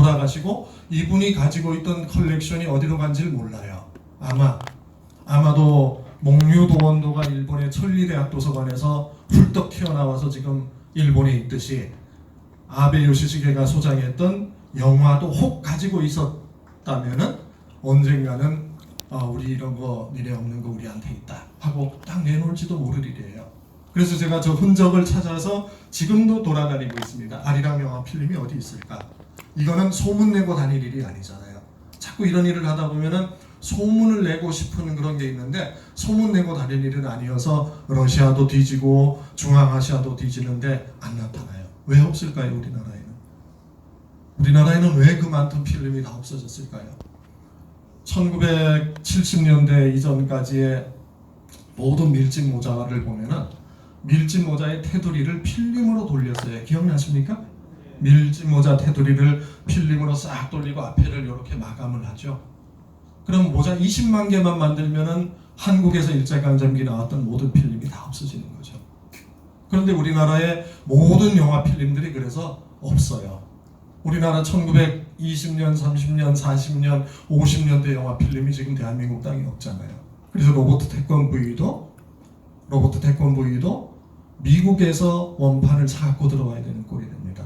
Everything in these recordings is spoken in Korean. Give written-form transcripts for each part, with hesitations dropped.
돌아가시고 이분이 가지고 있던 컬렉션이 어디로 간지 몰라요. 아마도 목류도원도가 일본의 천리대학 도서관에서 훌떡 튀어나와서 지금 일본에 있듯이 아베 요시시게가 소장했던 영화도 혹 가지고 있었다면은 언젠가는 우리 이런 거 니네 없는 거 우리한테 있다 하고 딱 내놓을지도 모를 일이에요. 그래서 제가 저 흔적을 찾아서 지금도 돌아다니고 있습니다. 아리랑 영화 필름이 어디 있을까? 이거는 소문내고 다닐 일이 아니잖아요. 자꾸 이런 일을 하다 보면은 소문을 내고 싶은 그런 게 있는데 소문내고 다닐 일은 아니어서 러시아도 뒤지고 중앙아시아도 뒤지는데 안 나타나요. 왜 없을까요? 우리나라에는 왜 그 많던 필름이 다 없어졌을까요? 1970년대 이전까지의 모든 밀짚 모자를 보면은 밀짚 모자의 테두리를 필름으로 돌렸어요. 기억나십니까? 밀짚 모자 테두리를 필름으로 싹 돌리고 앞에를 이렇게 마감을 하죠. 그럼 모자 20만 개만 만들면은 한국에서 일제강점기 나왔던 모든 필름이 다 없어지는 거죠. 그런데 우리나라의 모든 영화 필름들이 그래서 없어요. 우리나라 1920년, 30년, 40년, 50년대 영화 필름이 지금 대한민국 땅에 없잖아요. 그래서 로버트 태권브이도 미국에서 원판을 사갖고 들어와야 되는 꼴이 됩니다.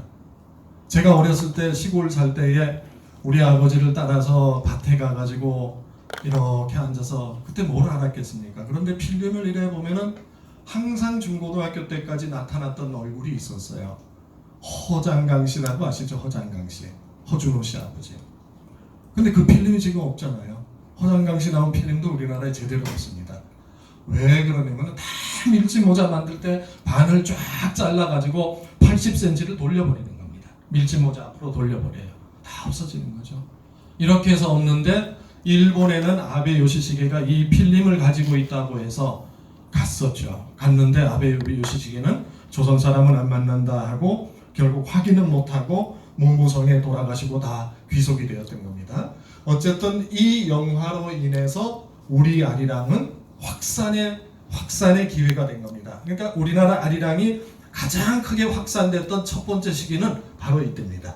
제가 어렸을 때 시골 살 때에 우리 아버지를 따라서 밭에 가가지고 이렇게 앉아서 그때 뭘 알았겠습니까? 그런데 필름을 이래 보면은 항상 중고등학교 때까지 나타났던 얼굴이 있었어요. 허장강 씨라고 아시죠? 허장강 씨, 허준호 씨 아버지. 근데 그 필름이 지금 없잖아요. 허장강 씨 나온 필름도 우리나라에 제대로 없습니다. 왜 그러냐면 다 밀짚 모자 만들 때 반을 쫙 잘라가지고 80cm를 돌려버리는 겁니다. 밀짚 모자 앞으로 돌려버려요. 다 없어지는 거죠. 이렇게 해서 없는데 일본에는 아베 요시시게가 이 필름을 가지고 있다고 해서 갔었죠. 갔는데 아베 요시시게는 조선 사람은 안 만난다 하고 결국 확인은 못하고 문무성에 돌아가시고 다 귀속이 되었던 겁니다. 어쨌든 이 영화로 인해서 우리 아리랑은 확산의 기회가 된 겁니다. 그러니까 우리나라 아리랑이 가장 크게 확산됐던 첫 번째 시기는 바로 이때입니다.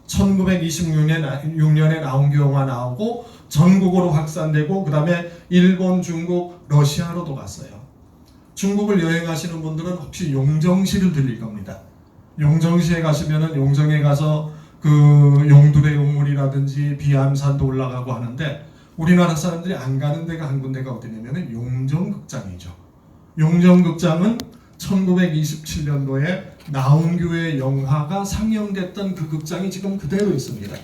1926년에 나온교 영화 나오고 전국으로 확산되고 그 다음에 일본, 중국, 러시아로도 갔어요. 중국을 여행하시는 분들은 혹시 용정시를 들릴 겁니다. 용정시에 가시면은 용정에 가서 그 용두레 용물이라든지 비암산도 올라가고 하는데 우리나라 사람들이 안 가는 데가 한 군데가 어디냐면은 용정극장이죠. 용정극장은 1927년도에 나온교의 영화가 상영됐던 그 극장이 지금 그대로 있습니다.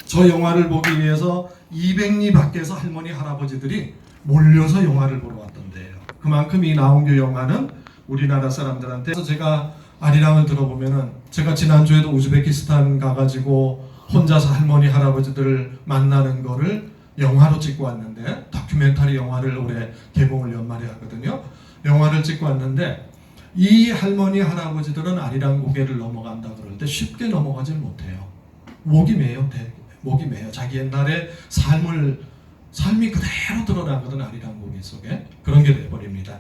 저 영화를 보기 위해서 200리 밖에서 할머니 할아버지들이 몰려서 영화를 보러 왔던데요. 그만큼 이 나온교 영화는 우리나라 사람들한테. 그래서 제가 아리랑을 들어보면은 제가 지난주에도 우즈베키스탄 가가지고 혼자서 할머니 할아버지들을 만나는 거를 영화로 찍고 왔는데 다큐멘터리 영화를 올해 개봉을 연말에 하거든요. 영화를 찍고 왔는데 이 할머니 할아버지들은 아리랑 고개를 넘어간다 그럴 때 쉽게 넘어가질 못해요. 목이 메요. 자기 옛날에 삶이 그대로 드러나거든 아리랑 고개 속에. 그런 게 돼버립니다.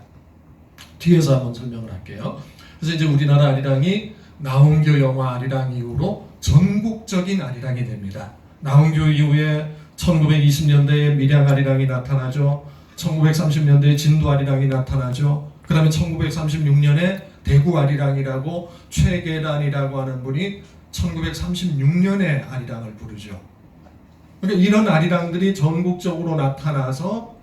뒤에서 한번 설명을 할게요. 그래서 이제 우리나라 아리랑이 나온교 영화 아리랑 이후로 전국적인 아리랑이 됩니다. 나온교 이후에 1920년대에 밀양 아리랑이 나타나죠. 1930년대에 진도 아리랑이 나타나죠. 그 다음에 1936년에 대구 아리랑이라고 최계란이라고 하는 분이 1936년에 아리랑을 부르죠. 그러니까 이런 아리랑들이 전국적으로 나타나서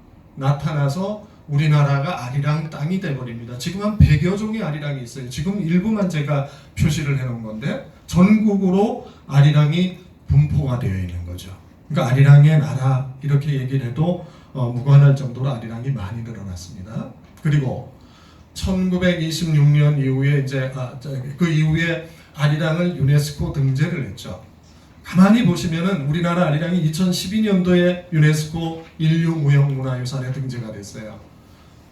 우리나라가 아리랑 땅이 돼버립니다. 지금 한 100여 종의 아리랑이 있어요. 지금 일부만 제가 표시를 해놓은 건데 전국으로 아리랑이 분포가 되어 있는 거죠. 그러니까 아리랑의 나라 이렇게 얘기를 해도 무관할 정도로 아리랑이 많이 늘어났습니다. 그리고 1926년 이후에 그 이후에 아리랑을 유네스코 등재를 했죠. 가만히 보시면은 우리나라 아리랑이 2012년도에 유네스코 인류무형문화유산에 등재가 됐어요.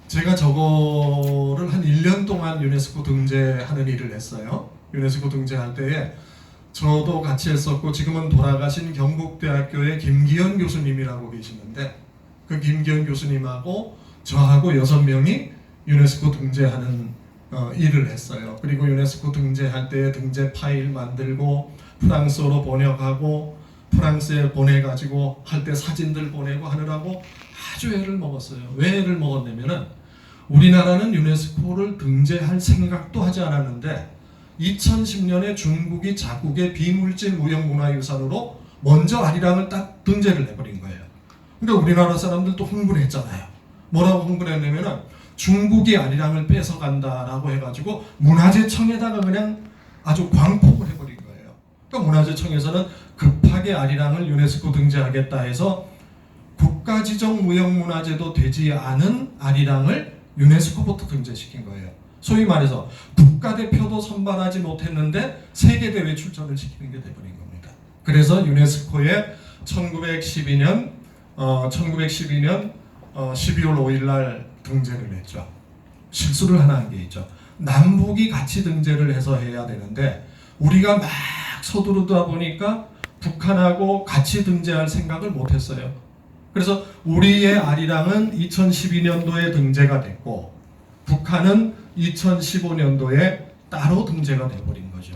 제가 저거를 한 1년 동안 유네스코 등재하는 일을 했어요. 유네스코 등재할 때에 저도 같이 했었고 지금은 돌아가신 경북대학교의 김기현 교수님이라고 계시는데 그 김기현 교수님하고 저하고 6명이 유네스코 등재하는 일을 했어요. 그리고 유네스코 등재할 때 등재 파일 만들고 프랑스어로 번역하고 프랑스에 보내가지고 할 때 사진들 보내고 하느라고 아주 애를 먹었어요. 왜 애를 먹었냐면은 우리나라는 유네스코를 등재할 생각도 하지 않았는데 2010년에 중국이 자국의 비물질 무형문화유산으로 먼저 아리랑을 딱 등재를 해버린 거예요. 그러니까 우리나라 사람들도 흥분했잖아요. 뭐라고 흥분했냐면은 중국이 아리랑을 뺏어간다라고 해가지고 문화재청에다가 그냥 아주 광폭을 해버린 거예요. 그러니까 문화재청에서는 급하게 아리랑을 유네스코 등재하겠다 해서 국가지정 무형문화재도 되지 않은 아리랑을 유네스코부터 등재시킨 거예요. 소위 말해서 국가대표도 선발하지 못했는데 세계대회 출전을 시키는 게 돼버린 겁니다. 그래서 유네스코에 1912년 12월 5일 날 등재를 했죠. 실수를 하나 한 게 있죠. 남북이 같이 등재를 해서 해야 되는데 우리가 막 서두르다 보니까 북한하고 같이 등재할 생각을 못했어요. 그래서 우리의 아리랑은 2012년도에 등재가 됐고 북한은 2015년도에 따로 등재가 돼버린 거죠.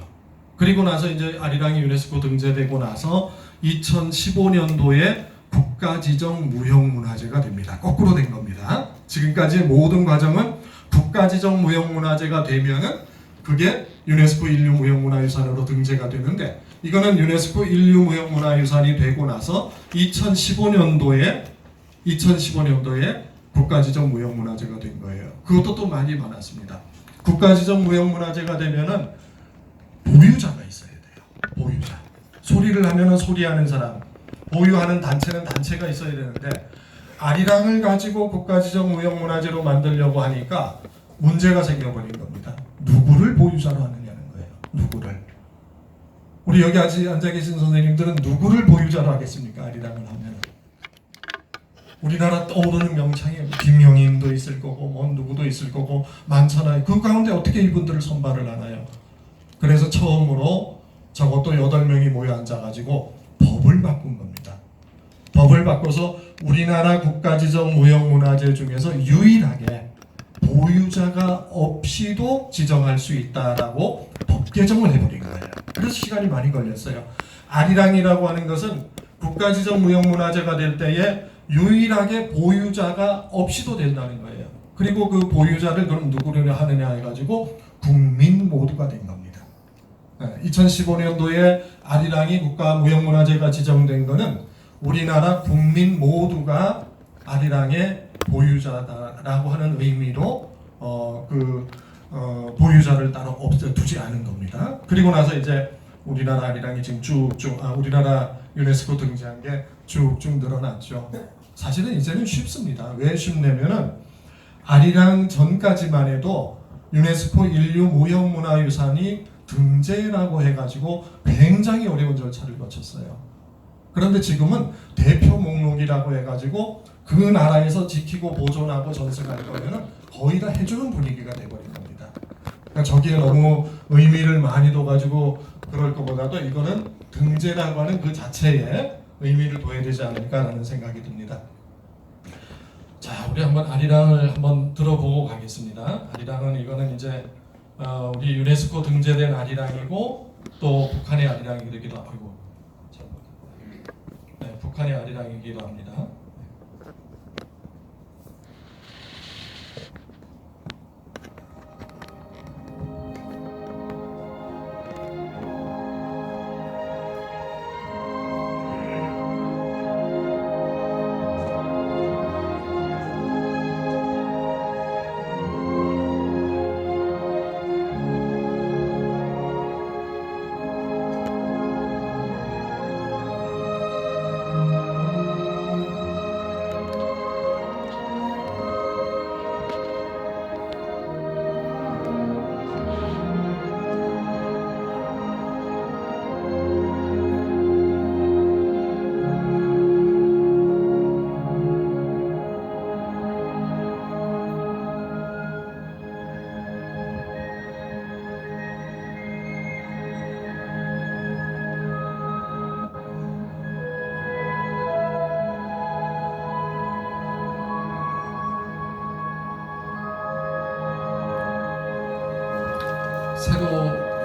그리고 나서 이제 아리랑이 유네스코 등재되고 나서 2015년도에 국가지정 무형문화재가 됩니다. 거꾸로 된 겁니다. 지금까지 모든 과정은 국가지정 무형문화재가 되면은 그게 유네스코 인류무형문화유산으로 등재가 되는데 이거는 유네스코 인류무형문화유산이 되고 나서 2015년도에 국가지정 무형문화재가 된 거예요. 그것도 또 많이 많았습니다. 국가지정 무형문화재가 되면은 보유자가 있어야 돼요. 보유자. 소리를 하면은 소리하는 사람, 보유하는 단체는 단체가 있어야 되는데 아리랑을 가지고 국가지정 무형문화재로 만들려고 하니까 문제가 생겨버린 겁니다. 누구를 보유자로 하느냐는 거예요. 누구를. 우리 여기 앉아 계신 선생님들은 누구를 보유자로 하겠습니까? 아리랑을 하면. 우리나라 떠오르는 명창이 김영임도 있을 거고 뭐 누구도 있을 거고 많잖아요. 그 가운데 어떻게 이분들을 선발을 하나요? 그래서 처음으로 적어도 8명이 모여 앉아가지고 법을 바꾼 겁니다. 법을 바꿔서 우리나라 국가지정 무형문화재 중에서 유일하게 보유자가 없이도 지정할 수 있다라고 법 개정을 해버린 거예요. 그래서 시간이 많이 걸렸어요. 아리랑이라고 하는 것은 국가지정 무형문화재가 될 때에 유일하게 보유자가 없이도 된다는 거예요. 그리고 그 보유자를 그럼 누구를 하느냐 해가지고 국민 모두가 된 겁니다. 2015년도에 아리랑이 국가무형문화재가 지정된 것은 우리나라 국민 모두가 아리랑의 보유자다라고 하는 의미로 보유자를 따로 없애두지 않은 겁니다. 그리고 나서 이제 우리나라 아리랑이 지금 우리나라 유네스코 등재한 게 쭉쭉 늘어났죠. 사실은 이제는 쉽습니다. 왜 쉽냐면은 아리랑 전까지만 해도 유네스코 인류 무형문화유산이 등재라고 해가지고 굉장히 어려운 절차를 거쳤어요. 그런데 지금은 대표 목록이라고 해가지고 그 나라에서 지키고 보존하고 전승할 거면은 거의 다 해주는 분위기가 돼버린 겁니다. 그러니까 저기에 너무 의미를 많이 둬가지고 그럴 것보다도 이거는 등재라고 하는 그 자체에 의미를 둬야 되지 않을까라는 생각이 듭니다. 자, 우리 한번 아리랑을 한번 들어보고 가겠습니다. 아리랑은 이거는 이제 우리 유네스코 등재된 아리랑이고 또 북한의 아리랑이기도 하고, 네, 북한의 아리랑이기도 합니다.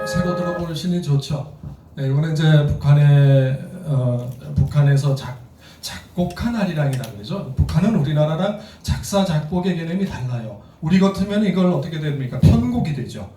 새로 들어보시니 좋죠. 네, 이거는 이제 북한에서 작곡한 아리랑이라는 거죠. 북한은 우리나라랑 작사 작곡의 개념이 달라요. 우리 같으면 이걸 어떻게 됩니까? 편곡이 되죠.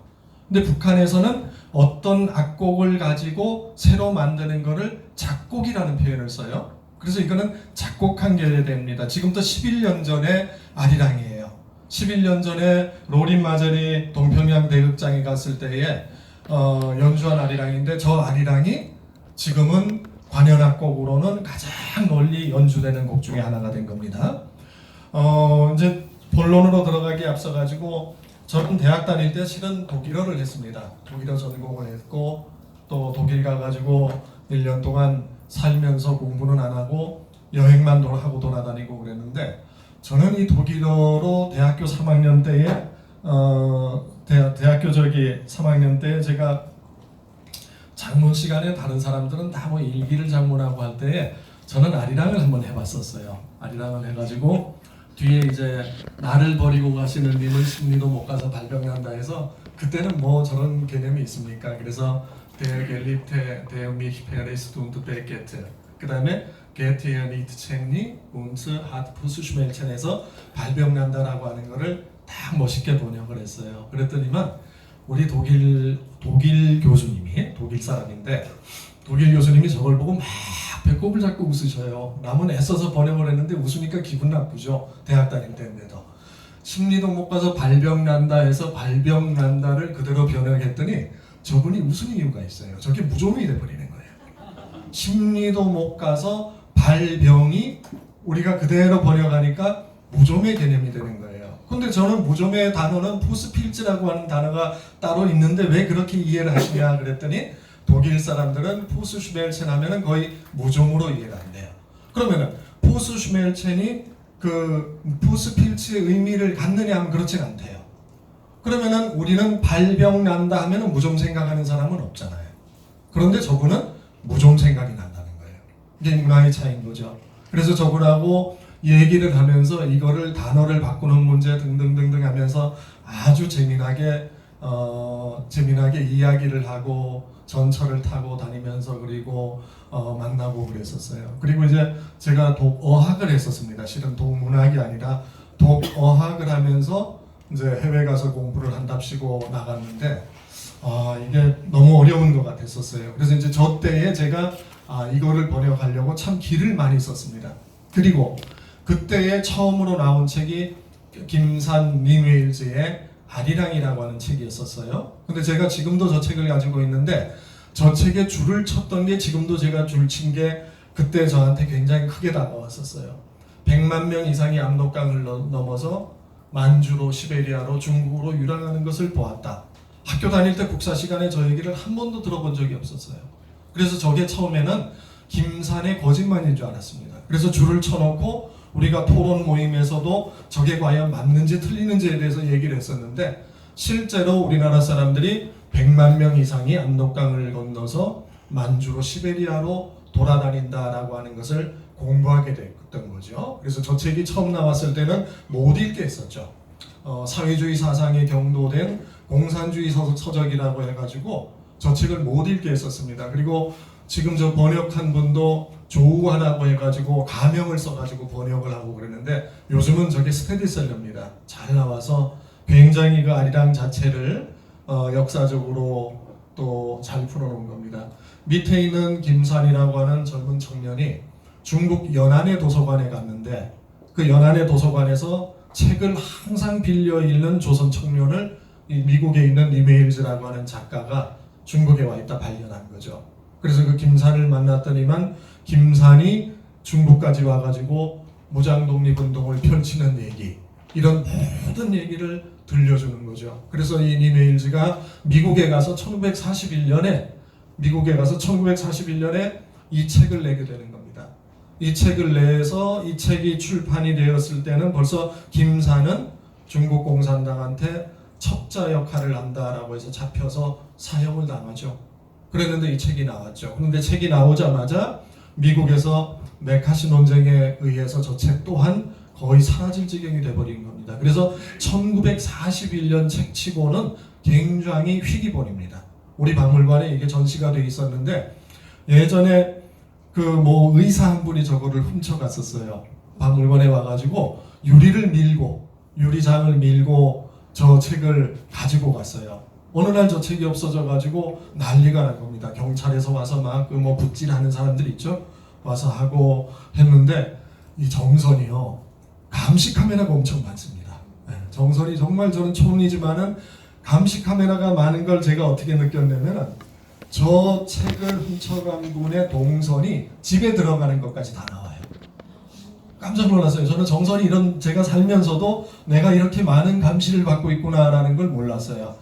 근데 북한에서는 어떤 악곡을 가지고 새로 만드는 거를 작곡이라는 표현을 써요. 그래서 이거는 작곡한 게 됩니다. 지금부터 11년 전에 아리랑이에요. 11년 전에 로린 마젤이 동평양 대극장에 갔을 때에 연주한 아리랑인데, 저 아리랑이 지금은 관현악곡으로는 가장 널리 연주되는 곡 중에 하나가 된 겁니다. 이제 본론으로 들어가기 앞서 가지고, 저는 대학 다닐 때 실은 독일어를 했습니다. 독일어 전공을 했고, 또 독일 가가지고 1년 동안 살면서 공부는 안 하고 여행만 하고 돌아다니고 그랬는데, 저는 이 독일어로 대학교 3학년 때에 대학교 3학년 때 제가 장문 시간에 다른 사람들은 다 뭐 일기를 장문하고 할 때에 저는 아리랑을 한번 해봤었어요. 아리랑을 해가지고 뒤에 이제 나를 버리고 가시는 님은 심리도 못 가서 발병난다 해서, 그때는 뭐 저런 개념이 있습니까? 그래서 Der Geliebte, der mich verlässt und begeht. 그 다음에 Geht ihr nicht Chengni und hat Fußschmelzen에서 발병난다라고 하는 거를 딱 멋있게 번역을 했어요. 그랬더니만 우리 독일 교수님이, 독일 사람인데 독일 교수님이 저걸 보고 막 배꼽을 잡고 웃으셔요. 남은 애써서 번역을 했는데 웃으니까 기분 나쁘죠. 대학 다닐 때인데도. 심리도 못 가서 발병난다 해서 발병난다를 그대로 번역했더니 저분이 웃은 이유가 있어요. 저게 무좀이 돼버리는 거예요. 심리도 못 가서 발병이 우리가 그대로 번역하니까 무좀의 개념이 되는 거예요. 근데 저는 무좀의 단어는 푸스필즈라고 하는 단어가 따로 있는데 왜 그렇게 이해를 하시냐 그랬더니, 독일 사람들은 푸스슈멜첸 하면은 거의 무좀으로 이해가 안 돼요. 그러면은 푸스슈멜첸이 그 푸스필츠의 의미를 갖느냐 하면 그렇진 않대요. 그러면은 우리는 발병 난다 하면은 무좀 생각하는 사람은 없잖아요. 그런데 저분은 무좀 생각이 난다는 거예요. 이게 문화의 차이인 거죠. 그래서 저분하고 얘기를 하면서 이거를 단어를 바꾸는 문제 등등등등 하면서 아주 재미나게 이야기를 하고 전철을 타고 다니면서 그리고 만나고 그랬었어요. 그리고 이제 제가 독어학을 했었습니다. 실은 독문학이 아니라 독어학을 하면서 이제 해외 가서 공부를 한답시고 나갔는데, 이게 너무 어려운 것 같았었어요. 그래서 이제 저 때에 제가 이거를 번역하려고 참 길을 많이 썼습니다. 그리고 그때에 처음으로 나온 책이 김산 니웨일즈의 아리랑이라고 하는 책이었었어요. 근데 제가 지금도 저 책을 가지고 있는데, 저 책에 줄을 쳤던 게, 지금도 제가 줄 친 게 그때 저한테 굉장히 크게 다가왔었어요. 100만 명 이상이 압록강을 넘어서 만주로, 시베리아로, 중국으로 유랑하는 것을 보았다. 학교 다닐 때 국사 시간에 저 얘기를 한 번도 들어본 적이 없었어요. 그래서 저게 처음에는 김산의 거짓말인 줄 알았습니다. 그래서 줄을 쳐놓고 우리가 토론 모임에서도 저게 과연 맞는지 틀리는지에 대해서 얘기를 했었는데, 실제로 우리나라 사람들이 100만 명 이상이 압록강을 건너서 만주로, 시베리아로 돌아다닌다라고 하는 것을 공부하게 됐던 거죠. 그래서 저 책이 처음 나왔을 때는 못 읽게 했었죠. 사회주의 사상에 경도된 공산주의 서적이라고 해가지고 저 책을 못 읽게 했었습니다. 그리고 지금 저 번역한 분도 조우하라고 해가지고 가명을 써가지고 번역을 하고 그랬는데, 요즘은 저게 스테디셀러입니다. 잘 나와서 굉장히 그 아리랑 자체를 역사적으로 또 잘 풀어놓은 겁니다. 밑에 있는 김산이라고 하는 젊은 청년이 중국 연안의 도서관에 갔는데, 그 연안의 도서관에서 책을 항상 빌려 읽는 조선 청년을 이 미국에 있는 니메일즈라고 하는 작가가 중국에 와 있다 발견한 거죠. 그래서 그 김산을 만났더니만 김산이 중국까지 와가지고 무장 독립운동을 펼치는 얘기, 이런 모든 얘기를 들려주는 거죠. 그래서 이 니메일즈가 미국에 가서 1941년에 이 책을 내게 되는 겁니다. 이 책을 내서 이 책이 출판이 되었을 때는 벌써 김산은 중국 공산당한테 첩자 역할을 한다라고 해서 잡혀서 사형을 당하죠. 그랬는데 이 책이 나왔죠. 그런데 책이 나오자마자 미국에서 메카시 논쟁에 의해서 저 책 또한 거의 사라질 지경이 돼버린 겁니다. 그래서 1941년 책치고는 굉장히 희귀본입니다. 우리 박물관에 이게 전시가 돼 있었는데 예전에 그 뭐 의사 한 분이 저거를 훔쳐갔었어요. 박물관에 와가지고 유리장을 밀고 저 책을 가지고 갔어요. 어느 날 저 책이 없어져가지고 난리가 난 겁니다. 경찰에서 와서 막 그 뭐 붓질하는 사람들 있죠. 와서 하고 했는데 이 정선이요. 감시 카메라가 엄청 많습니다. 정선이 정말 저는 촌이지만은 감시 카메라가 많은 걸 제가 어떻게 느꼈냐면은 저 책을 훔쳐간 분의 동선이 집에 들어가는 것까지 다 나와요. 깜짝 놀랐어요. 저는 정선이 이런 제가 살면서도 내가 이렇게 많은 감시를 받고 있구나라는 걸 몰랐어요.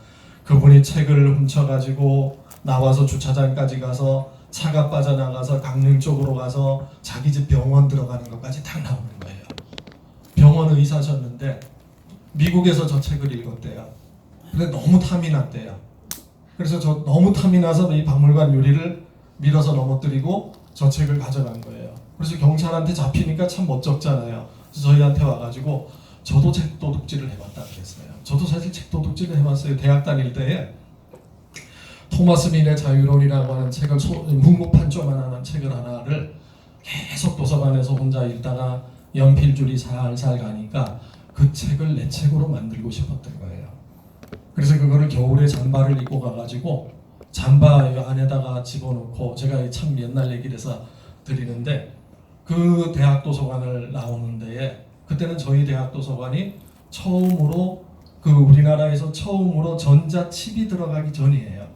그분이 책을 훔쳐가지고 나와서 주차장까지 가서 차가 빠져나가서 강릉 쪽으로 가서 자기 집 병원 들어가는 것까지 다 나오는 거예요. 병원 의사셨는데 미국에서 저 책을 읽었대요. 근데 너무 탐이 났대요. 그래서 저 너무 탐이 나서 이 박물관 유리를 밀어서 넘어뜨리고 저 책을 가져간 거예요. 그래서 경찰한테 잡히니까 참 멋쩍잖아요. 그래서 저희한테 와가지고 저도 책 도둑질을 해봤다 그랬어요. 저도 사실 책 도둑질을 해봤어요. 대학 다닐 때에 토마스 밀의 자유론이라고 하는 책을 문고판 조그만한 책을 하나를 계속 도서관에서 혼자 읽다가 연필줄이 살살 가니까 그 책을 내 책으로 만들고 싶었던 거예요. 그래서 그거를 겨울에 잠바를 입고 가가지고 잠바 안에다가 집어넣고 제가 참 옛날 얘기라서 드리는데 그 대학 도서관을 나오는 데에 그때는 저희 대학 도서관이 처음으로 그 우리나라에서 처음으로 전자칩이 들어가기 전이에요.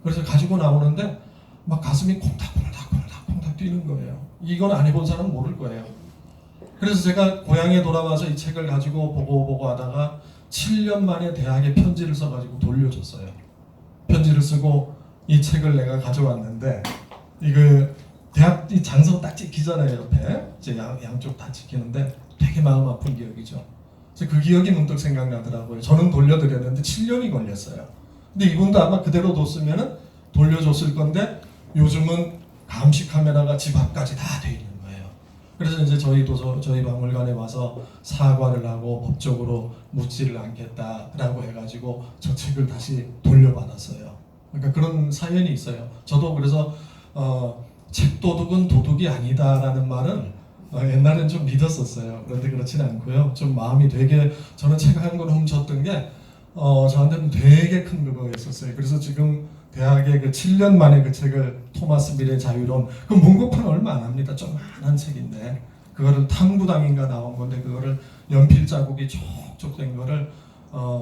그래서 가지고 나오는데 막 가슴이 콩닥콩닥 뛰는 거예요. 이건 안 해본 사람은 모를 거예요. 그래서 제가 고향에 돌아와서 이 책을 가지고 보고 하다가 7년 만에 대학에 편지를 써가지고 돌려줬어요. 편지를 쓰고 이 책을 내가 가져왔는데 이거 대학 이 장소 딱 찍히잖아요. 옆에 이제 양쪽 다 찍히는데 되게 마음 아픈 기억이죠. 그래서 그 기억이 문득 생각나더라고요. 저는 돌려드렸는데 7년이 걸렸어요. 근데 이분도 아마 그대로 뒀으면 돌려줬을 건데 요즘은 감시 카메라가 집 앞까지 다 돼 있는 거예요. 그래서 이제 저희 박물관에 와서 사과를 하고 법적으로 묻지를 않겠다라고 해가지고 저 책을 다시 돌려받았어요. 그러니까 그런 사연이 있어요. 저도 그래서 책 도둑은 도둑이 아니다라는 말은 옛날엔 좀 믿었었어요. 그런데 그렇지는 않고요. 좀 마음이 되게 저는 책 한 권 훔쳤던 게 저한테는 되게 큰 그거였었어요. 그래서 지금 대학에 그 7년 만에 그 책을 토마스 밀의 자유론 그 문고판 얼마 안 합니다. 좀 많은 책인데 그거를 탐구당인가 나온 건데 그거를 연필 자국이 촉촉 된 거를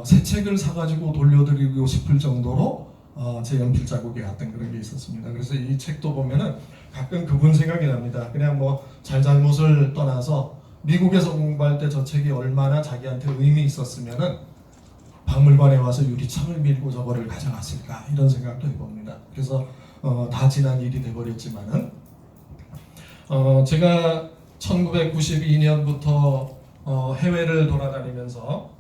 새 책을 사가지고 돌려드리고 싶을 정도로 제 연필 자국이 갔던 그런 게 있었습니다. 그래서 이 책도 보면은 가끔 그분 생각이 납니다. 그냥 뭐 잘잘못을 떠나서 미국에서 공부할 때 저 책이 얼마나 자기한테 의미 있었으면은 박물관에 와서 유리창을 밀고 저거를 가져갔을까 이런 생각도 해봅니다. 그래서 다 지난 일이 돼버렸지만은 제가 1992년부터 해외를 돌아다니면서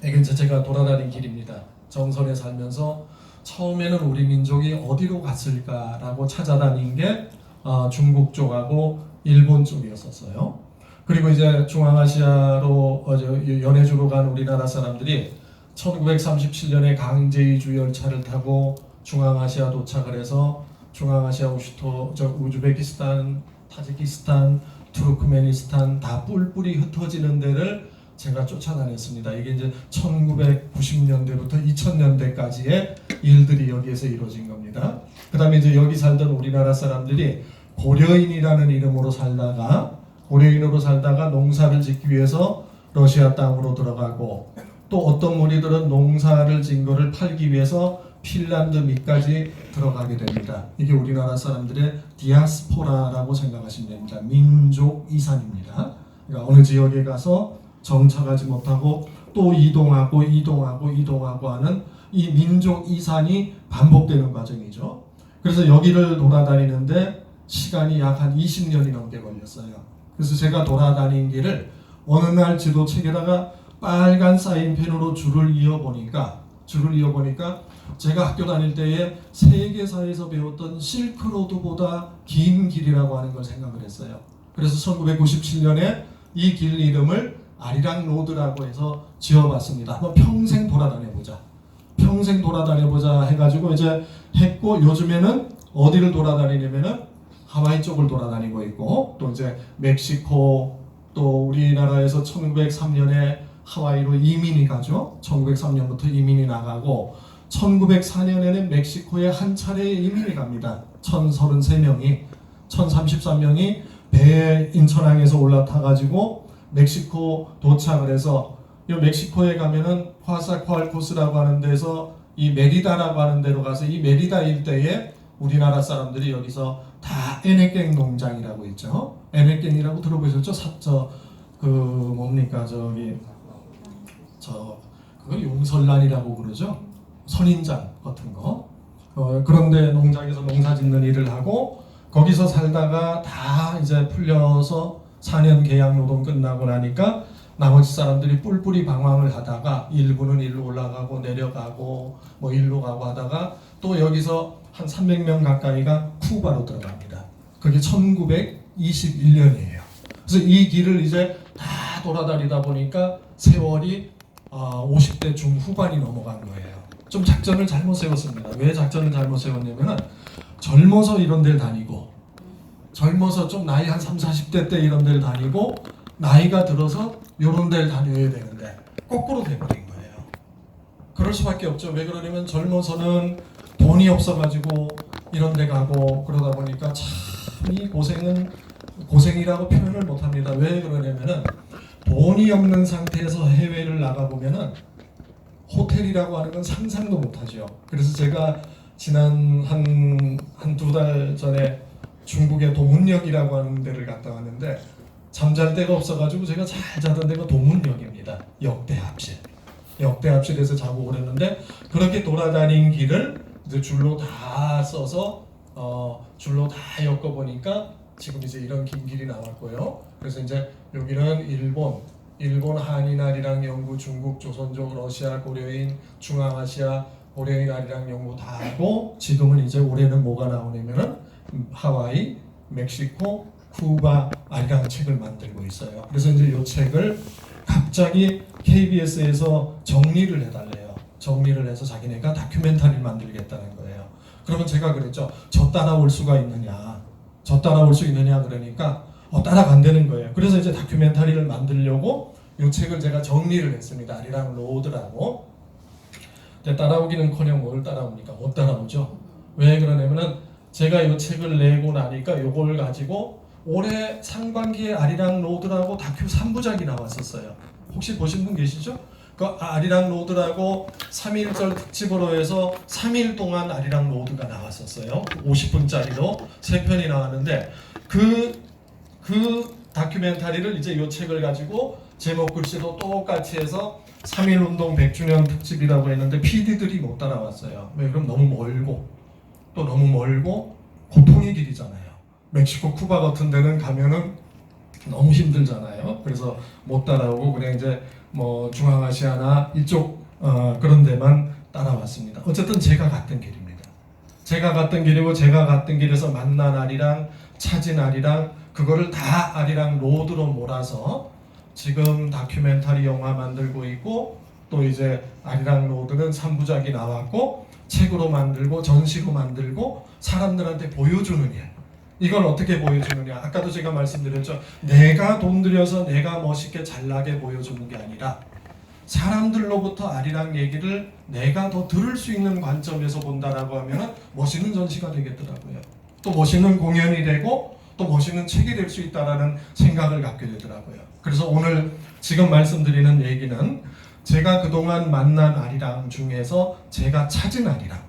이게 제가 돌아다닌 길입니다. 정선에 살면서 처음에는 우리 민족이 어디로 갔을까라고 찾아다닌 게 중국 쪽하고 일본 쪽이었었어요. 그리고 이제 중앙아시아로 연해주로 간 우리나라 사람들이 1937년에 강제이주 열차를 타고 중앙아시아 도착을 해서 중앙아시아 우즈베키스탄, 타지키스탄, 투르크메니스탄 다 뿔뿔이 흩어지는 데를 제가 쫓아다녔습니다. 이게 이제 1990년대부터 2000년대까지의 일들이 여기에서 이루어진 겁니다. 그 다음에 이제 여기 살던 우리나라 사람들이 고려인이라는 이름으로 살다가 농사를 짓기 위해서 러시아 땅으로 들어가고 또 어떤 무리들은 농사를 진 거를 팔기 위해서 핀란드 밑까지 들어가게 됩니다. 이게 우리나라 사람들의 디아스포라라고 생각하시면 됩니다. 민족 이산입니다. 그러니까 어느 지역에 가서 정착하지 못하고 또 이동하고 하는 이 민족 이산이 반복되는 과정이죠. 그래서 여기를 돌아다니는데 시간이 약 한 20년이 넘게 걸렸어요. 그래서 제가 돌아다닌 길을 어느 날 지도책에다가 빨간 사인펜으로 줄을 이어보니까 제가 학교 다닐 때에 세계사에서 배웠던 실크로드보다 긴 길이라고 하는 걸 생각을 했어요. 그래서 1997년에 이 길 이름을 아리랑 로드라고 해서 지어봤습니다. 한번 평생 돌아다녀보자. 평생 돌아다녀보자 해가지고 이제 했고, 요즘에는 어디를 돌아다니냐면은 하와이 쪽을 돌아다니고 있고, 또 이제 멕시코, 또 우리나라에서 1903년에 하와이로 이민이 가죠. 1903년부터 이민이 나가고 1904년에는 멕시코에 한 차례 이민이 갑니다. 1033명이 1033명이 배에 인천항에서 올라타가지고 멕시코 도착을 해서, 이 멕시코에 가면은 화사쿠알코스라고 하는 데서 이 메리다라고 하는 데로 가서, 이 메리다 일대에 우리나라 사람들이 여기서 다 에네깽 농장이라고 있죠. 에네깽이라고 들어보셨죠? 뭡니까 그거 용설란이라고 그러죠. 선인장 같은 거. 그런데 농장에서 농사 짓는 일을 하고, 거기서 살다가 다 이제 풀려서 4년 계약 노동 끝나고 나니까 나머지 사람들이 뿔뿔이 방황을 하다가, 일부는 일로 올라가고 내려가고 뭐 일로 가고 하다가 또 여기서 한 300명 가까이가 쿠바로 들어갑니다. 그게 1921년이에요. 그래서 이 길을 이제 다 돌아다니다 보니까 세월이 50대 중후반이 넘어간 거예요. 좀 작전을 잘못 세웠습니다. 왜 작전을 잘못 세웠냐면은, 젊어서 이런 데를 다니고, 젊어서 좀 나이 한 30, 40대 때 이런 데를 다니고, 나이가 들어서 이런 데를 다녀야 되는데 거꾸로 돼버린 거예요. 그럴 수밖에 없죠. 왜 그러냐면 젊어서는 돈이 없어가지고 이런 데 가고 그러다 보니까 참 이 고생은 고생이라고 표현을 못합니다. 왜 그러냐면은 돈이 없는 상태에서 해외를 나가보면은 호텔이라고 하는 건 상상도 못하죠. 그래서 제가 지난 한두 달 전에 중국의 도문역이라고 하는 데를 갔다 왔는데, 잠잘 데가 없어가지고 제가 잘 자던 데가 도문역입니다. 역대합실에서 자고 그랬는데, 그렇게 돌아다닌 길을 이제 줄로 다 써서 줄로 다 엮어보니까 지금 이제 이런 긴 길이 나왔고요. 그래서 이제 여기는 일본, 한인 아리랑 연구, 중국, 조선족, 러시아, 고려인, 중앙아시아, 고려인 아리랑 연구 다 하고, 지금은 이제 올해는 뭐가 나오냐면은 하와이, 멕시코, 쿠바 아리랑 책을 만들고 있어요. 그래서 이제 이 책을 갑자기 KBS에서 정리를 해달래요. 정리를 해서 자기네가 다큐멘터리를 만들겠다는 거예요. 그러면 제가 그랬죠. 저 따라올 수가 있느냐? 저 따라올 수 있느냐? 그러니까 따라간다는 거예요. 그래서 이제 다큐멘터리를 만들려고 이 책을 제가 정리를 했습니다. 아리랑 로드라고. 따라오기는커녕 뭘 따라옵니까? 못 따라오죠. 왜 그러냐면은 제가 이 책을 내고 나니까 이걸 가지고 올해 상반기에 아리랑 로드라고 다큐 3부작이 나왔었어요. 혹시 보신 분 계시죠? 그 아리랑 로드라고 3.1절 특집으로 해서 3일 동안 아리랑 로드가 나왔었어요. 50분짜리로 3편이 나왔는데, 그 다큐멘터리를 이제 이 책을 가지고 제목 글씨도 똑같이 해서 3.1 운동 100주년 특집이라고 했는데 PD들이 못 따라왔어요. 왜? 그럼 너무 멀고 고통의 길이잖아요. 멕시코, 쿠바 같은 데는 가면은 너무 힘들잖아요. 그래서 못 따라오고 그냥 이제 뭐 중앙아시아나 이쪽 그런 데만 따라왔습니다. 어쨌든 제가 갔던 길입니다. 제가 갔던 길이고, 제가 갔던 길에서 만난 아리랑, 찾은 아리랑, 그거를 다 아리랑 로드로 몰아서 지금 다큐멘터리 영화 만들고 있고, 또 이제 아리랑 로드는 3부작이 나왔고 책으로 만들고 전시로 만들고 사람들한테 보여주는 일. 이걸 어떻게 보여주느냐? 아까도 제가 말씀드렸죠. 내가 돈 들여서 내가 멋있게 잘나게 보여주는 게 아니라 사람들로부터 아리랑 얘기를 내가 더 들을 수 있는 관점에서 본다라고 하면 멋있는 전시가 되겠더라고요. 또 멋있는 공연이 되고 또 멋있는 책이 될 수 있다라는 생각을 갖게 되더라고요. 그래서 오늘 지금 말씀드리는 얘기는 제가 그동안 만난 아리랑 중에서 제가 찾은 아리랑.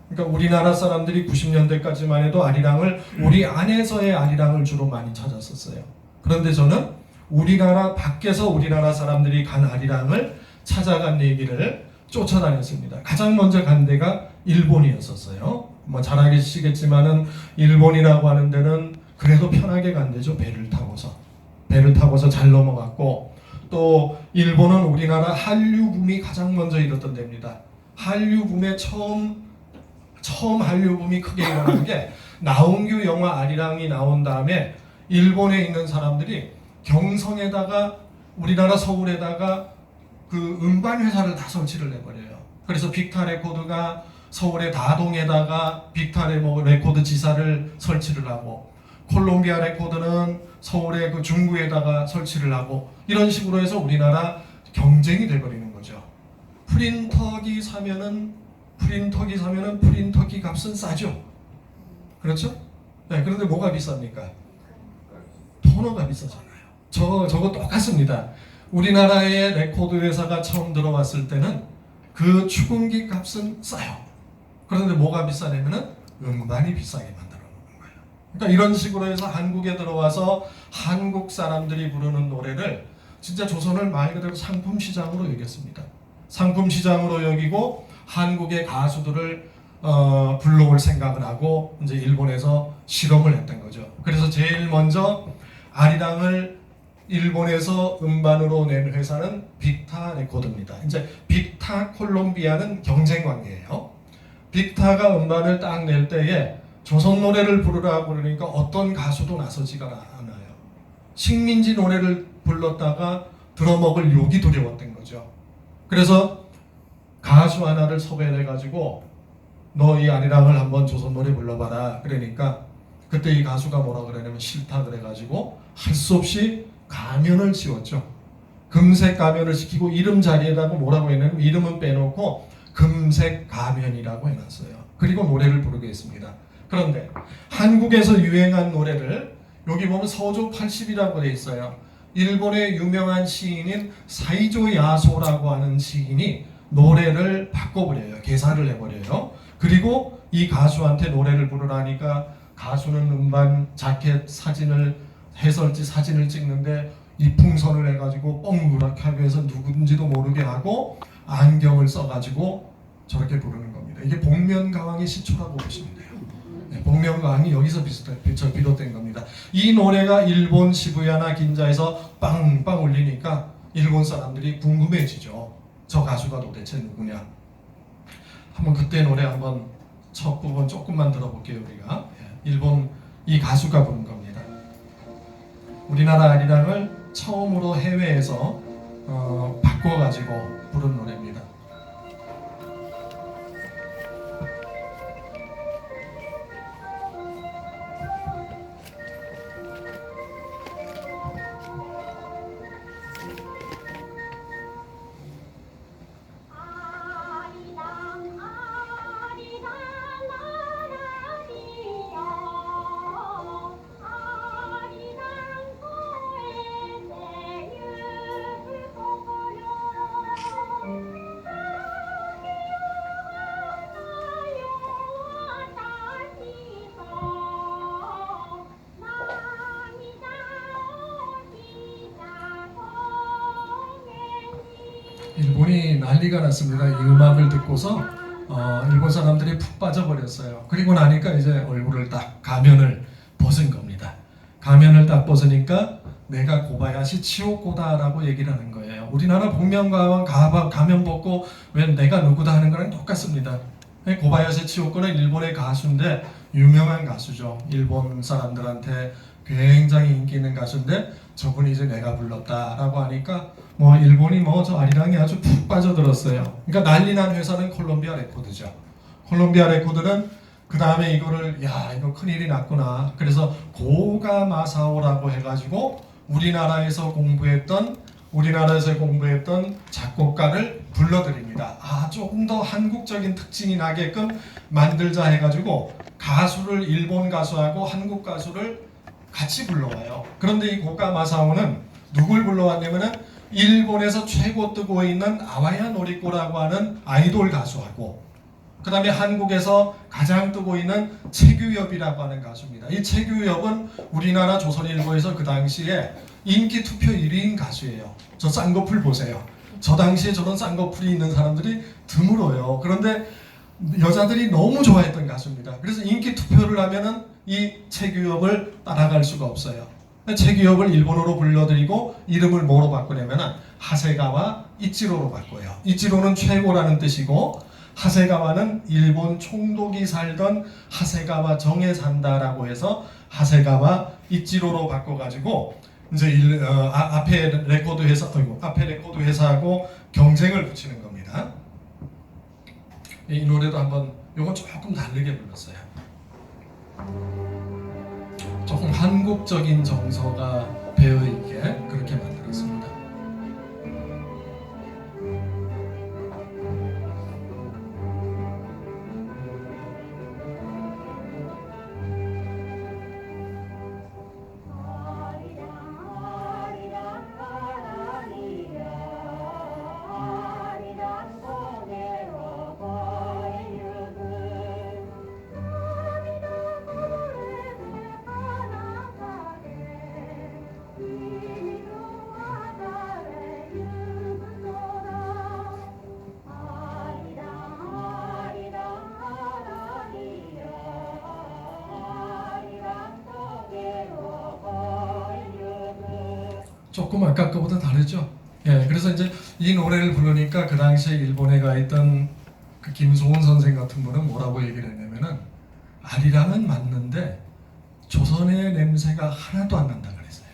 그러니까 우리나라 사람들이 90년대까지만 해도 아리랑을 우리 안에서의 아리랑을 주로 많이 찾았었어요. 그런데 저는 우리나라 밖에서 우리나라 사람들이 간 아리랑을 찾아간 얘기를 쫓아다녔습니다. 가장 먼저 간 데가 일본이었었어요. 뭐 잘 아시겠지만은 일본이라고 하는 데는 그래도 편하게 간 데죠. 배를 타고서 잘 넘어갔고, 또 일본은 우리나라 한류 붐이 가장 먼저 일었던 데입니다. 한류 붐의 처음 한류 붐이 크게 일어난 게 나홍규 영화 아리랑이 나온 다음에 일본에 있는 사람들이 경성에다가 우리나라 서울에다가 그 음반 회사를 다 설치를 해버려요. 그래서 빅타 레코드가 서울의 다동에다가 빅타 레코드 지사를 설치를 하고, 콜롬비아 레코드는 서울의 그 중구에다가 설치를 하고, 이런 식으로 해서 우리나라 경쟁이 돼버리는 거죠. 프린터기 사면은 프린터기 값은 싸죠. 그렇죠? 네, 그런데 뭐가 비쌉니까? 토너가 비싸잖아요. 저거 똑같습니다. 우리나라의 레코드 회사가 처음 들어왔을 때는 그 축음기 값은 싸요. 그런데 뭐가 비싸냐면은 음반이 비싸게 만들어 놓는 거예요. 그러니까 이런 식으로 해서 한국에 들어와서 한국 사람들이 부르는 노래를 진짜 조선을 말 그대로 상품 시장으로 여겼습니다. 상품 시장으로 여기고 한국의 가수들을 불러올 생각을 하고 이제 일본에서 실험을 했던 거죠. 그래서 제일 먼저 아리랑을 일본에서 음반으로 낸 회사는 빅타 레코드입니다. 이제 빅타 콜롬비아는 경쟁 관계예요. 빅타가 음반을 딱 낼 때에 조선 노래를 부르라고 그러니까 어떤 가수도 나서지가 않아요. 식민지 노래를 불렀다가 들어먹을 욕이 두려웠던 거죠. 그래서 가수 하나를 섭외해가지고 너 이 아리랑을 한번 조선 노래 불러봐라. 그러니까 그때 이 가수가 뭐라 그러냐면 싫다 그래가지고 할 수 없이 가면을 씌웠죠. 금색 가면을 시키고 이름 자리에다가 뭐라고 했냐면 이름은 빼놓고 금색 가면이라고 해놨어요. 그리고 노래를 부르게 했습니다. 그런데 한국에서 유행한 노래를 여기 보면 서조 80이라고 되어 있어요. 일본의 유명한 시인인 사이조 야소라고 하는 시인이 노래를 바꿔버려요. 개사를 해버려요. 그리고 이 가수한테 노래를 부르라니까 가수는 음반 자켓 사진을 해설지 사진을 찍는데 이풍선을 해가지고 뻥그랗게 하기 위해서 누군지도 모르게 하고 안경을 써가지고 저렇게 부르는 겁니다. 이게 복면가왕의 시초라고 보시면 돼요. 네, 복면가왕이 여기서 비롯된 겁니다. 이 노래가 일본 시부야나 긴자에서 빵빵 울리니까 일본 사람들이 궁금해지죠. 저 가수가 도대체 누구냐. 한번 그때 노래 한번 첫 부분 조금만 들어볼게요. 우리가 일본 이 가수가 부른 겁니다. 우리나라 아리랑을 처음으로 해외에서 바꿔가지고 부른 노래입니다. 일본이 난리가 났습니다. 이 음악을 듣고서 일본 사람들이 푹 빠져버렸어요. 그리고 나니까 이제 얼굴을 딱 가면을 벗은 겁니다. 가면을 딱 벗으니까 내가 고바야시 치오코다라고 얘기를 하는 거예요. 우리나라 복면가왕 가면 벗고 왜 내가 누구다 하는 거랑 똑같습니다. 고바야시 치오코는 일본의 가수인데 유명한 가수죠. 일본 사람들한테 굉장히 인기 있는 가수인데 저분이 이제 내가 불렀다라고 하니까 뭐 일본이 저 아리랑이 아주 푹 빠져들었어요. 그러니까 난리난 회사는 콜롬비아 레코드죠. 콜롬비아 레코드는 그 다음에 이거를 이거 큰일이 났구나. 그래서 고가 마사오라고 해가지고 우리나라에서 공부했던 작곡가를 불러드립니다. 조금 더 한국적인 특징이 나게끔 만들자 해가지고 가수를 일본 가수하고 한국 가수를 같이 불러와요. 그런데 이 고가 마사오는 누굴 불러왔냐면은 일본에서 최고 뜨고 있는 아와야 노리코라고 하는 아이돌 가수하고 그 다음에 한국에서 가장 뜨고 있는 최규엽이라고 하는 가수입니다. 이 최규엽은 우리나라 조선일보에서 그 당시에 인기 투표 1위인 가수예요. 저 쌍꺼풀 보세요. 저 당시에 저런 쌍꺼풀이 있는 사람들이 드물어요. 그런데 여자들이 너무 좋아했던 가수입니다. 그래서 인기 투표를 하면은 이 최규엽을 따라갈 수가 없어요. 최규엽을 일본어로 불러드리고 이름을 뭐로 바꾸냐면 하세가와 이치로로 바꿔요. 이치로는 최고라는 뜻이고 하세가와는 일본 총독이 살던 하세가와 정에 산다라고 해서 하세가와 이치로로 바꿔가지고 이제 앞에 레코드 회사하고 경쟁을 붙이는 겁니다. 이 노래도 한번 요건 조금 다르게 불렀어요. 조금 한국적인 정서가 배어있게 그렇게 만들었습니다. 조금 아까 거보다 다르죠. 예, 그래서 이제 이 노래를 부르니까 그 당시에 일본에 가 있던 그 김소은 선생 같은 분은 뭐라고 얘기를 했냐면은 아리랑은 맞는데 조선의 냄새가 하나도 안 난다 그랬어요.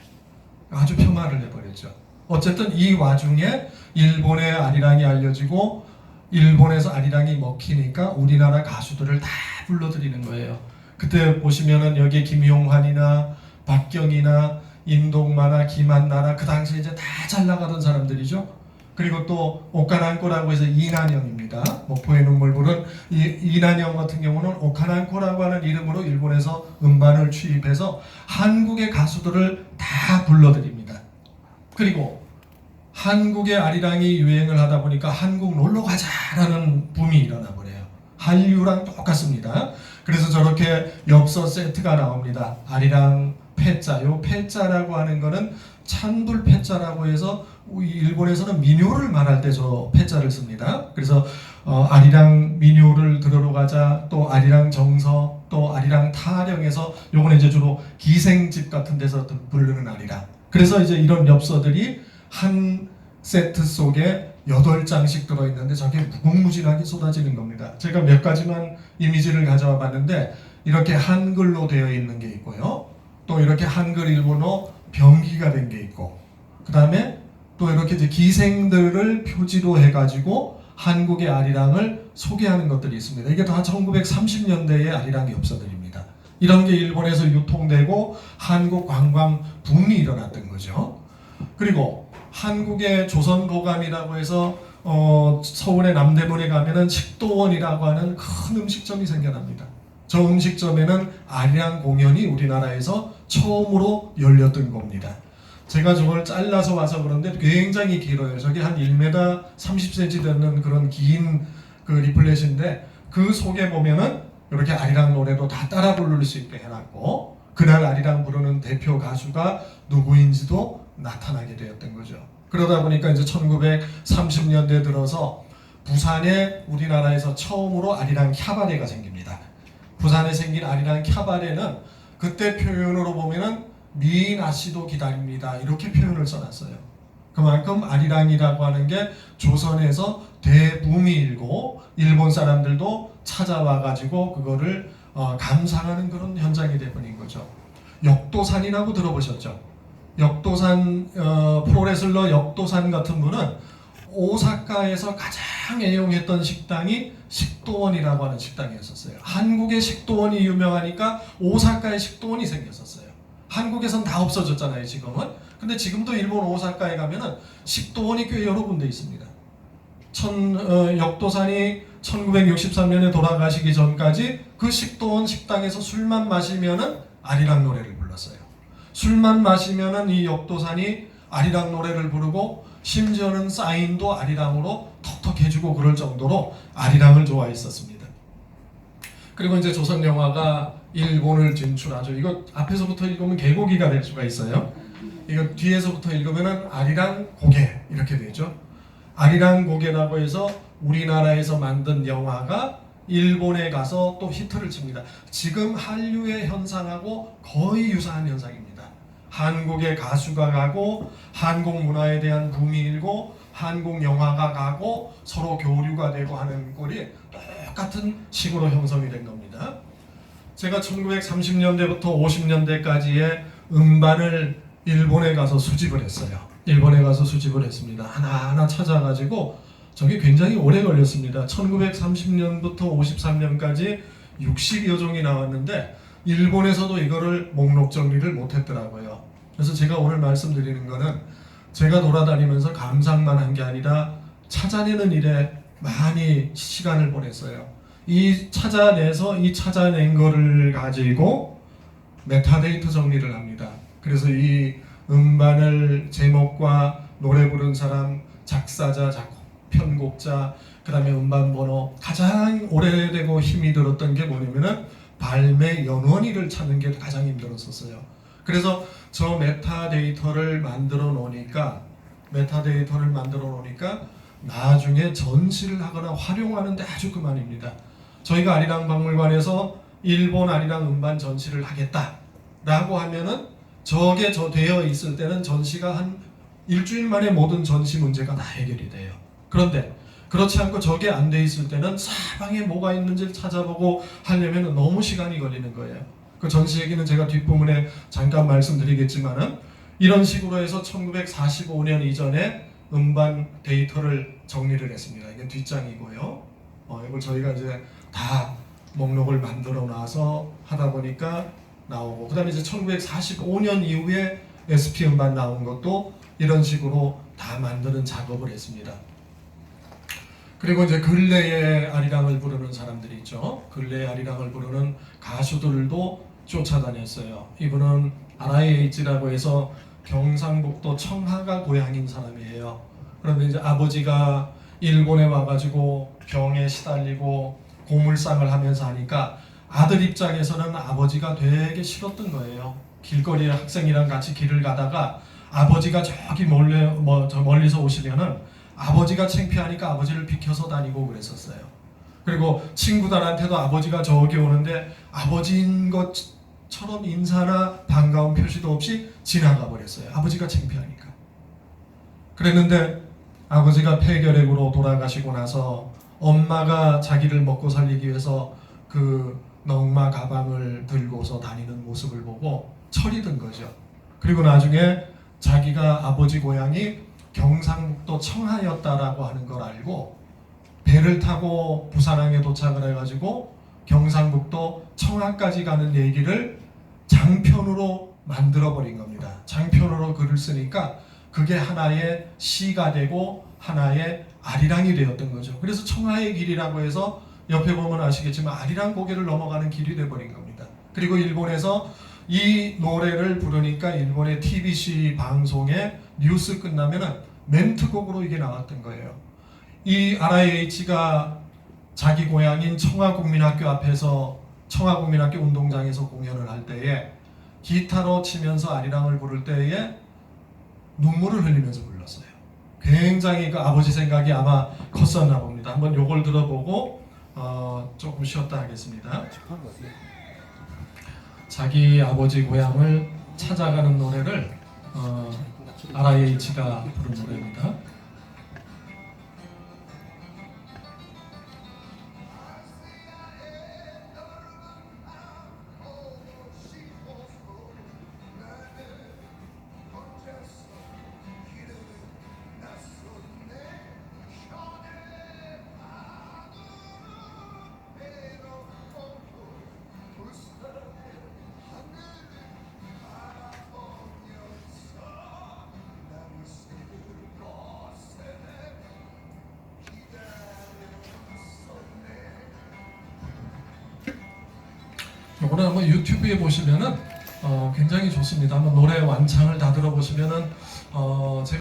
아주 폄하를 해버렸죠. 어쨌든 이 와중에 일본의 아리랑이 알려지고 일본에서 아리랑이 먹히니까 우리나라 가수들을 다 불러들이는 거예요. 그때 보시면은 여기 김용환이나 박경이나 임동마나 김한나나 그 당시에 이제 다 잘 나가던 사람들이죠. 그리고 또 옥가난코라고 해서 이난영입니다. 목포의 눈물 부른 이난영 같은 경우는 옥가난코라고 하는 이름으로 일본에서 음반을 취입해서 한국의 가수들을 다 불러들입니다. 그리고 한국의 아리랑이 유행을 하다 보니까 한국 놀러 가자라는 붐이 일어나 버려요. 한류랑 똑같습니다. 그래서 저렇게 엽서 세트가 나옵니다. 아리랑 패자, 요 패자라고 하는 거는 찬불 패자라고 해서 일본에서는 민요를 말할 때 저 패자를 씁니다. 그래서 아리랑 민요를 들으러 가자, 또 아리랑 정서, 또 아리랑 타령에서 요거는 이제 주로 기생집 같은 데서 부르는 아리랑. 그래서 이제 이런 엽서들이 한 세트 속에 8장씩 들어있는데 저게 무궁무진하게 쏟아지는 겁니다. 제가 몇 가지만 이미지를 가져와 봤는데 이렇게 한글로 되어 있는 게 있고요. 또 이렇게 한글 일본어 병기가 된 게 있고, 그 다음에 또 이렇게 이제 기생들을 표지로 해가지고 한국의 아리랑을 소개하는 것들이 있습니다. 이게 다 1930년대의 아리랑 엽서들입니다. 이런 게 일본에서 유통되고 한국 관광 붐이 일어났던 거죠. 그리고 한국의 조선보감이라고 해서 서울의 남대문에 가면은 식도원이라고 하는 큰 음식점이 생겨납니다. 저 음식점에는 아리랑 공연이 우리나라에서 처음으로 열렸던 겁니다. 제가 저걸 잘라서 와서 그런데 굉장히 길어요. 저게 한 1m 30cm 되는 그런 긴 그 리플렛인데 그 속에 보면은 이렇게 아리랑 노래도 다 따라 부를 수 있게 해놨고 그날 아리랑 부르는 대표 가수가 누구인지도 나타나게 되었던 거죠. 그러다 보니까 이제 1930년대 들어서 부산에 우리나라에서 처음으로 아리랑 캬바레가 생깁니다. 부산에 생긴 아리랑 캬바레는 그때 표현으로 보면은 미인 아씨도 기다립니다. 이렇게 표현을 써놨어요. 그만큼 아리랑이라고 하는 게 조선에서 대붐이 일고 일본 사람들도 찾아와가지고 그거를 감상하는 그런 현장이 되어버린 거죠. 역도산이라고 들어보셨죠? 역도산 프로레슬러 역도산 같은 분은 오사카에서 가장 애용했던 식당이 식도원이라고 하는 식당이었어요. 한국의 식도원이 유명하니까 오사카에 식도원이 생겼었어요. 한국에선 다 없어졌잖아요, 지금은. 근데 지금도 일본 오사카에 가면은 식도원이 꽤 여러 군데 있습니다. 역도산이 1963년에 돌아가시기 전까지 그 식도원 식당에서 술만 마시면은 아리랑 노래를 불렀어요. 술만 마시면은 이 역도산이 아리랑 노래를 부르고 심지어는 사인도 아리랑으로 톡톡 해주고 그럴 정도로 아리랑을 좋아했었습니다. 그리고 이제 조선 영화가 일본을 진출하죠. 이거 앞에서부터 읽으면 개고기가 될 수가 있어요. 이거 뒤에서부터 읽으면은 아리랑 고개 이렇게 되죠. 아리랑 고개라고 해서 우리나라에서 만든 영화가 일본에 가서 또 히트를 칩니다. 지금 한류의 현상하고 거의 유사한 현상입니다. 한국의 가수가 가고 한국 문화에 대한 붐이 일고 한국 영화가 가고 서로 교류가 되고 하는 꼴이 똑같은 식으로 형성이 된 겁니다. 제가 1930년대부터 50년대까지의 음반을 일본에 가서 수집을 했어요. 일본에 가서 수집을 했습니다. 하나하나 찾아가지고 저게 굉장히 오래 걸렸습니다. 1930년부터 53년까지 60여 종이 나왔는데 일본에서도 이거를 목록 정리를 못했더라고요. 그래서 제가 오늘 말씀드리는 거는 제가 돌아다니면서 감상만 한 게 아니라 찾아내는 일에 많이 시간을 보냈어요. 이 찾아내서 이 찾아낸 거를 가지고 메타데이터 정리를 합니다. 그래서 이 음반을 제목과 노래 부른 사람, 작사자, 작곡, 편곡자, 그 다음에 음반 번호, 가장 오래되고 힘이 들었던 게 뭐냐면은 발매 연원일을 찾는 게 가장 힘들었었어요. 그래서 저 메타데이터를 만들어 놓으니까 나중에 전시를 하거나 활용하는 데 아주 그만입니다. 저희가 아리랑 박물관에서 일본 아리랑 음반 전시를 하겠다라고 하면은 저게 되어 있을 때는 전시가 한 일주일 만에 모든 전시 문제가 다 해결이 돼요. 그런데 그렇지 않고 저게 안 돼 있을 때는 사방에 뭐가 있는지를 찾아보고 하려면 너무 시간이 걸리는 거예요. 그 전시 얘기는 제가 뒷부분에 잠깐 말씀드리겠지만은 이런 식으로 해서 1945년 이전에 음반 데이터를 정리를 했습니다. 이게 뒷장이고요. 이걸 저희가 이제 다 목록을 만들어 놔서 하다 보니까 나오고, 그 다음에 이제 1945년 이후에 SP 음반 나온 것도 이런 식으로 다 만드는 작업을 했습니다. 그리고 이제 근래에 아리랑을 부르는 사람들이 있죠. 근래에 아리랑을 부르는 가수들도 쫓아다녔어요. 이분은 RIH라고 해서 경상북도 청하가 고향인 사람이에요. 그런데 이제 아버지가 일본에 와가지고 병에 시달리고 고물상을 하면서 하니까 아들 입장에서는 아버지가 되게 싫었던 거예요. 길거리에 학생이랑 같이 길을 가다가 아버지가 저기 멀리서 오시면은 아버지가 창피하니까 아버지를 비켜서 다니고 그랬었어요. 그리고 친구들한테도 아버지가 저기 오는데 아버지인 것처럼 인사나 반가운 표시도 없이 지나가 버렸어요. 아버지가 창피하니까. 그랬는데 아버지가 폐결핵으로 돌아가시고 나서 엄마가 자기를 먹고 살리기 위해서 그 넝마 가방을 들고서 다니는 모습을 보고 철이 든 거죠. 그리고 나중에 자기가 아버지 고향이 경상북도 청하였다라고 하는 걸 알고 배를 타고 부산항에 도착을 해가지고 경상북도 청하까지 가는 얘기를 장편으로 만들어버린 겁니다. 장편으로 글을 쓰니까 그게 하나의 시가 되고 하나의 아리랑이 되었던 거죠. 그래서 청하의 길이라고 해서 옆에 보면 아시겠지만 아리랑 고개를 넘어가는 길이 되어버린 겁니다. 그리고 일본에서 이 노래를 부르니까 일본의 TBC 방송에 뉴스 끝나면은 멘트곡으로 이게 나왔던 거예요. 이 RIH가 자기 고향인 청하국민학교 앞에서 청하국민학교 운동장에서 공연을 할 때에 기타로 치면서 아리랑을 부를 때에 눈물을 흘리면서 불렀어요. 굉장히 그 아버지 생각이 아마 컸었나 봅니다. 한번 요걸 들어보고 조금 쉬었다 하겠습니다. 자기 아버지 고향을 찾아가는 노래를 RIH가 부른 노래입니다. 이거는 한번 유튜브에 보시면은 굉장히 좋습니다. 한번 노래 완창을 다 들어보시면은